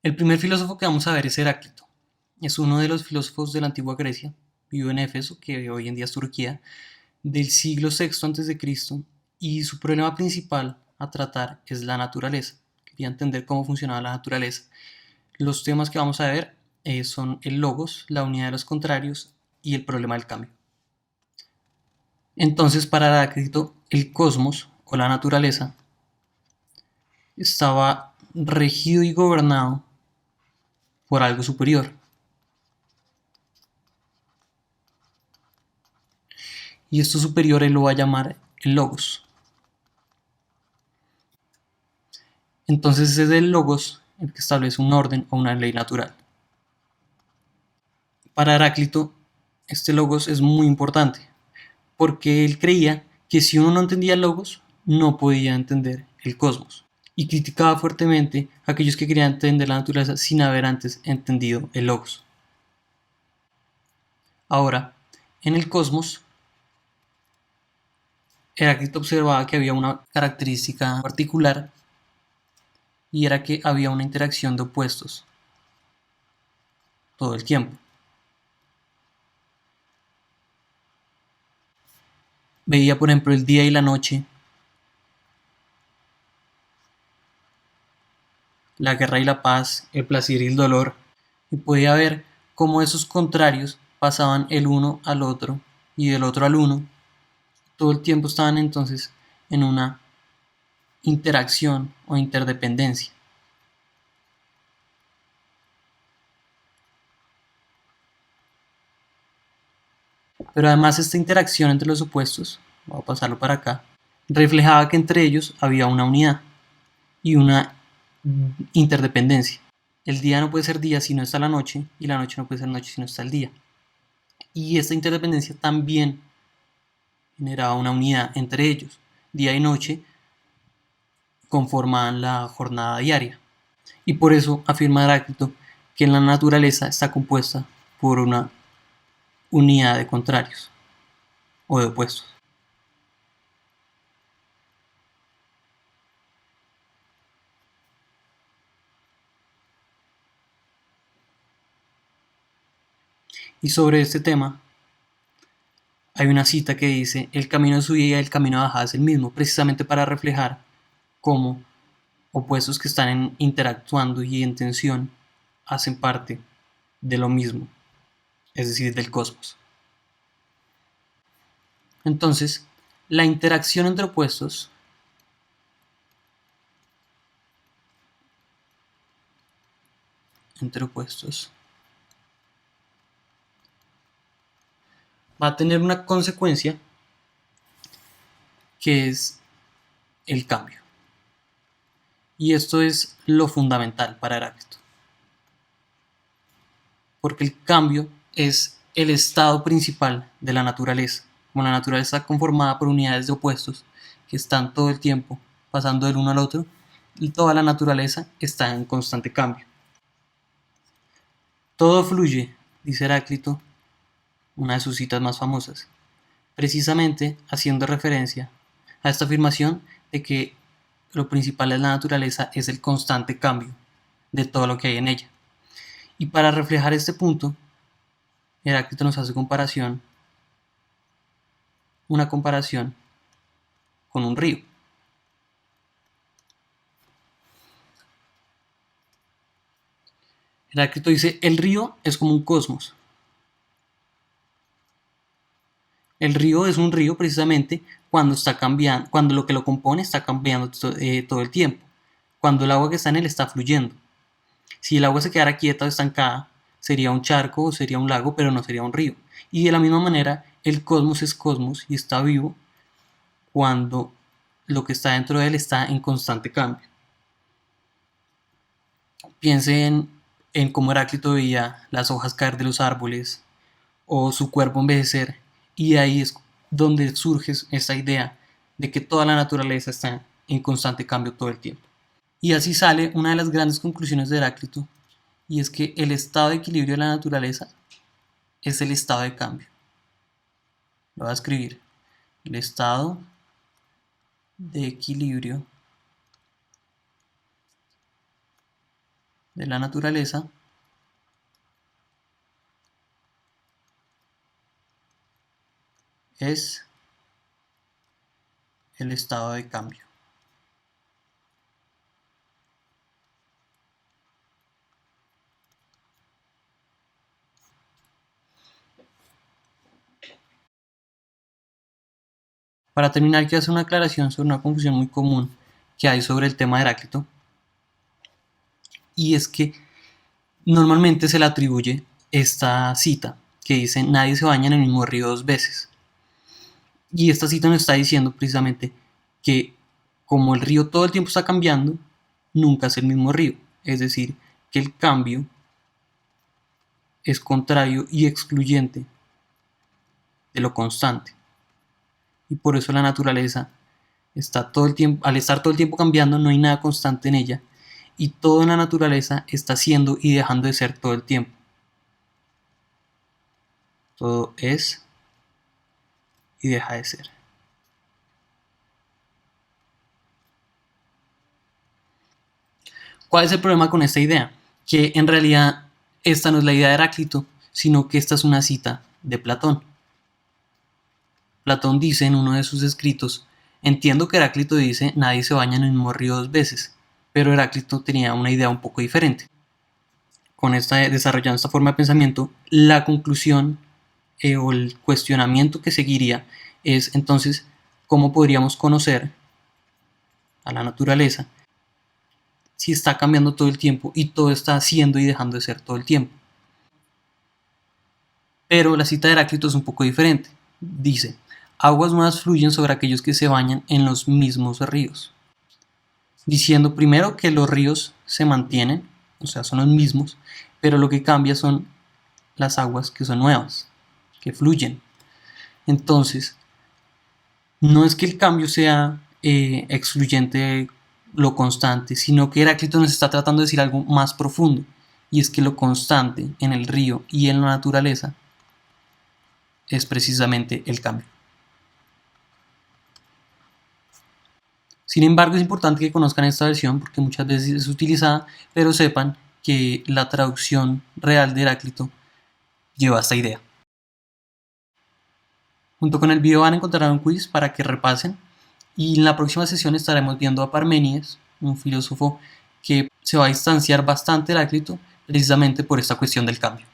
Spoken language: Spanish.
El primer filósofo que vamos a ver es Heráclito. Es uno de los filósofos de la antigua Grecia, vivió en Éfeso, que hoy en día es Turquía, del siglo VI a.C., y su problema principal a tratar es la naturaleza. Quería entender cómo funcionaba la naturaleza. Los temas que vamos a ver son el logos, la unidad de los contrarios y el problema del cambio. Entonces, para Heráclito, el cosmos o la naturaleza estaba regido y gobernado por algo superior. Y esto superior él lo va a llamar el logos. Entonces es el logos el que establece un orden o una ley natural. Para Heráclito, este logos es muy importante, porque él creía que si uno no entendía el logos, no podía entender el cosmos. Y criticaba fuertemente a aquellos que querían entender la naturaleza sin haber antes entendido el logos. Ahora, en el cosmos, Heráclito observaba que había una característica particular y era que había una interacción de opuestos todo el tiempo. Veía, por ejemplo, el día y la noche, la guerra y la paz, el placer y el dolor, y podía ver cómo esos contrarios pasaban el uno al otro y del otro al uno. Todo el tiempo estaban entonces en una interacción o interdependencia. Pero además esta interacción entre los opuestos, voy a pasarlo para acá, reflejaba que entre ellos había una unidad y una interdependencia. El día no puede ser día si no está la noche y la noche no puede ser noche si no está el día. Y esta interdependencia también generaba una unidad entre ellos. Día y noche conformaban la jornada diaria. Y por eso afirma Heráclito que en la naturaleza está compuesta por una unidad de contrarios o de opuestos. Y sobre este tema hay una cita que dice: el camino de subida y el camino de bajada es el mismo, precisamente para reflejar cómo opuestos que están interactuando y en tensión hacen parte de lo mismo, es decir, del cosmos. Entonces, la interacción entre opuestos va a tener una consecuencia que es el cambio. Y esto es lo fundamental para Heráclito, porque el cambio es el estado principal de la naturaleza. Como la naturaleza está conformada por unidades de opuestos que están todo el tiempo pasando del uno al otro, y toda la naturaleza está en constante cambio. Todo fluye, dice Heráclito, una de sus citas más famosas, precisamente haciendo referencia a esta afirmación de que lo principal de la naturaleza es el constante cambio de todo lo que hay en ella. Y para reflejar este punto, Heráclito nos hace una comparación con un río. Heráclito dice: el río es como un cosmos. El río es un río precisamente cuando está cambiando, cuando lo que lo compone está cambiando todo el tiempo, cuando el agua que está en él está fluyendo. Si el agua se quedara quieta o estancada, sería un charco o sería un lago, pero no sería un río. Y de la misma manera, el cosmos es cosmos y está vivo cuando lo que está dentro de él está en constante cambio. Piense en cómo Heráclito veía las hojas caer de los árboles o su cuerpo envejecer, y ahí es donde surge esta idea de que toda la naturaleza está en constante cambio todo el tiempo. Y así sale una de las grandes conclusiones de Heráclito, y es que el estado de equilibrio de la naturaleza es el estado de cambio. Lo voy a escribir: el estado de equilibrio de la naturaleza es el estado de cambio. Para terminar, quiero hacer una aclaración sobre una confusión muy común que hay sobre el tema de Heráclito, y es que normalmente se le atribuye esta cita que dice: nadie se baña en el mismo río dos veces. Y esta cita nos está diciendo precisamente que como el río todo el tiempo está cambiando, nunca es el mismo río. Es decir, que el cambio es contrario y excluyente de lo constante. Y por eso la naturaleza está todo el tiempo, al estar todo el tiempo cambiando, no hay nada constante en ella. Y todo en la naturaleza está siendo y dejando de ser todo el tiempo. Todo es y deja de ser. ¿Cuál es el problema con esta idea? Que en realidad esta no es la idea de Heráclito, sino que esta es una cita de Platón. Platón dice en uno de sus escritos: entiendo que Heráclito dice nadie se baña en el mismo río dos veces, pero Heráclito tenía una idea un poco diferente. Desarrollando esta forma de pensamiento, la conclusión o el cuestionamiento que seguiría es entonces cómo podríamos conocer a la naturaleza si está cambiando todo el tiempo y todo está haciendo y dejando de ser todo el tiempo. Pero la cita de Heráclito es un poco diferente. Dice: aguas nuevas fluyen sobre aquellos que se bañan en los mismos ríos. Diciendo primero que los ríos se mantienen, o sea, son los mismos, pero lo que cambia son las aguas que son nuevas, que fluyen. Entonces, no es que el cambio sea excluyente de lo constante, sino que Heráclito nos está tratando de decir algo más profundo, y es que lo constante en el río y en la naturaleza es precisamente el cambio. Sin embargo, es importante que conozcan esta versión porque muchas veces es utilizada, pero sepan que la traducción real de Heráclito lleva esta idea. Junto con el video van a encontrar un quiz para que repasen, y en la próxima sesión estaremos viendo a Parménides, un filósofo que se va a distanciar bastante de Heráclito precisamente por esta cuestión del cambio.